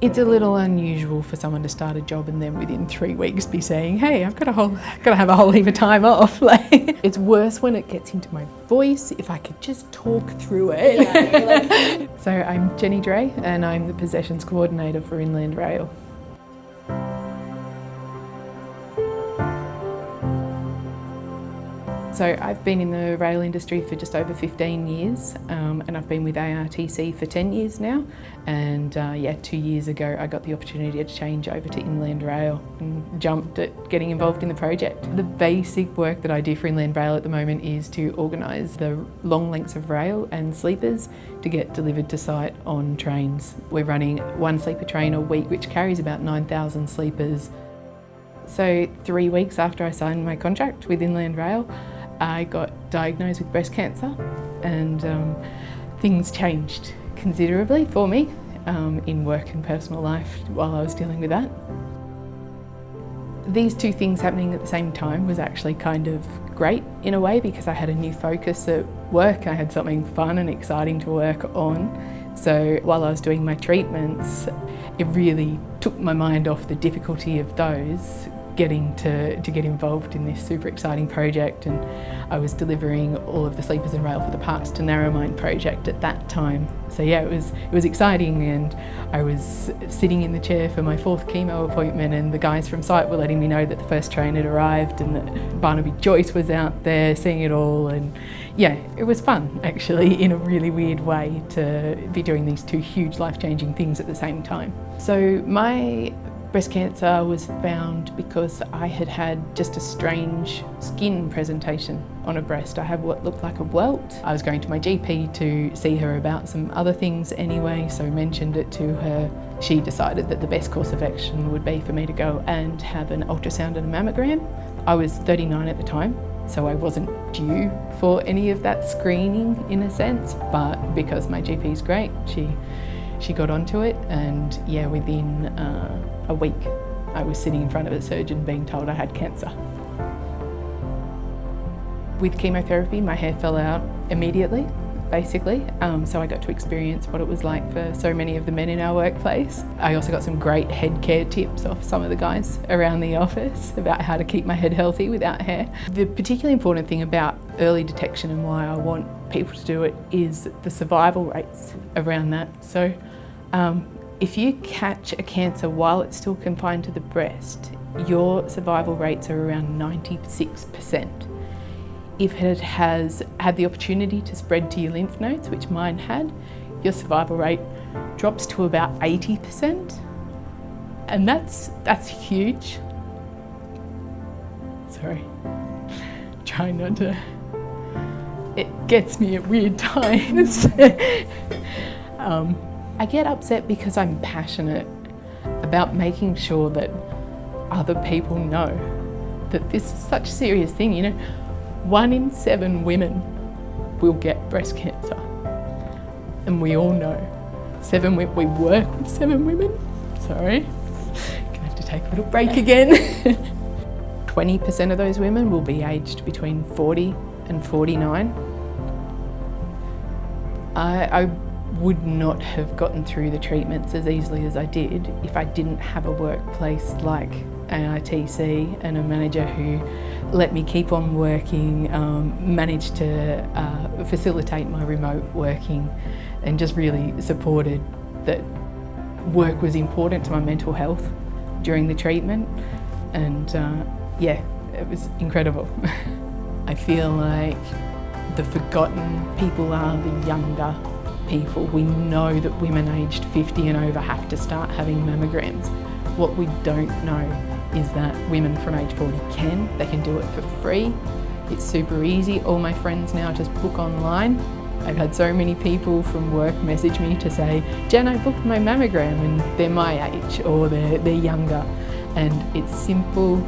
It's a little unusual for someone to start a job and then within 3 weeks be saying, hey, I've got to have a whole heap of time off. It's worse when it gets into my voice, if I could just talk through it. So I'm Jenny Dray and I'm the Possessions Coordinator for Inland Rail. So I've been in the rail industry for just over 15 years and I've been with ARTC for 10 years now. And 2 years ago I got the opportunity to change over to Inland Rail and jumped at getting involved in the project. The basic work that I do for Inland Rail at the moment is to organise the long lengths of rail and sleepers to get delivered to site on trains. We're running one sleeper train a week which carries about 9,000 sleepers. So 3 weeks after I signed my contract with Inland Rail, I got diagnosed with breast cancer and things changed considerably for me in work and personal life while I was dealing with that. These two things happening at the same time was actually kind of great in a way because I had a new focus at work. I had something fun and exciting to work on. So while I was doing my treatments, it really took my mind off the difficulty of those, getting to get involved in this super exciting project. And I was delivering all of the sleepers and rail for the Parks to Narromine project at that time. So yeah, it was exciting, and I was sitting in the chair for my 4th chemo appointment and the guys from site were letting me know that the first train had arrived and that Barnaby Joyce was out there seeing it all. And yeah, it was fun actually, in a really weird way, to be doing these two huge life-changing things at the same time. So my breast cancer was found because I had had just a strange skin presentation on a breast. I had what looked like a welt. I was going to my GP to see her about some other things anyway, so mentioned it to her. She decided that the best course of action would be for me to go and have an ultrasound and a mammogram. I was 39 at the time, so I wasn't due for any of that screening in a sense, but because my GP is great, she got onto it, and yeah, within a week I was sitting in front of a surgeon being told I had cancer. With chemotherapy, my hair fell out immediately, basically, so I got to experience what it was like for so many of the men in our workplace. I also got some great head care tips off some of the guys around the office about how to keep my head healthy without hair. The particularly important thing about early detection and why I want people to do it is the survival rates around that. So if you catch a cancer while it's still confined to the breast, your survival rates are around 96%. If it has had the opportunity to spread to your lymph nodes, which mine had, your survival rate drops to about 80%. And that's huge. Sorry, trying not to, it gets me at weird times. I get upset because I'm passionate about making sure that other people know that this is such a serious thing. You know, 1 in 7 women will get breast cancer, and we all know. We work with 7 women. Sorry, gonna have to take a little break again. 20% of those women will be aged between 40 and 49. I would not have gotten through the treatments as easily as I did if I didn't have a workplace like ARTC and a manager who let me keep on working, managed to facilitate my remote working, and just really supported that work was important to my mental health during the treatment. And yeah, it was incredible. I feel like the forgotten people are the younger people. We know that women aged 50 and over have to start having mammograms. What we don't know is that women from age 40 they can do it for free. It's super easy. All my friends now just book online. I've had so many people from work message me to say, Jen, I booked my mammogram, and they're my age or they're younger. And it's simple,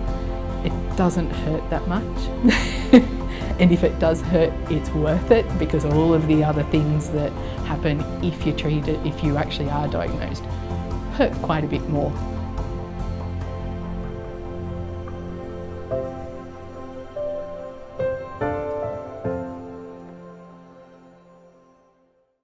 it doesn't hurt that much. And if it does hurt, it's worth it, because all of the other things that happen if you're treated, if you actually are diagnosed, hurt quite a bit more.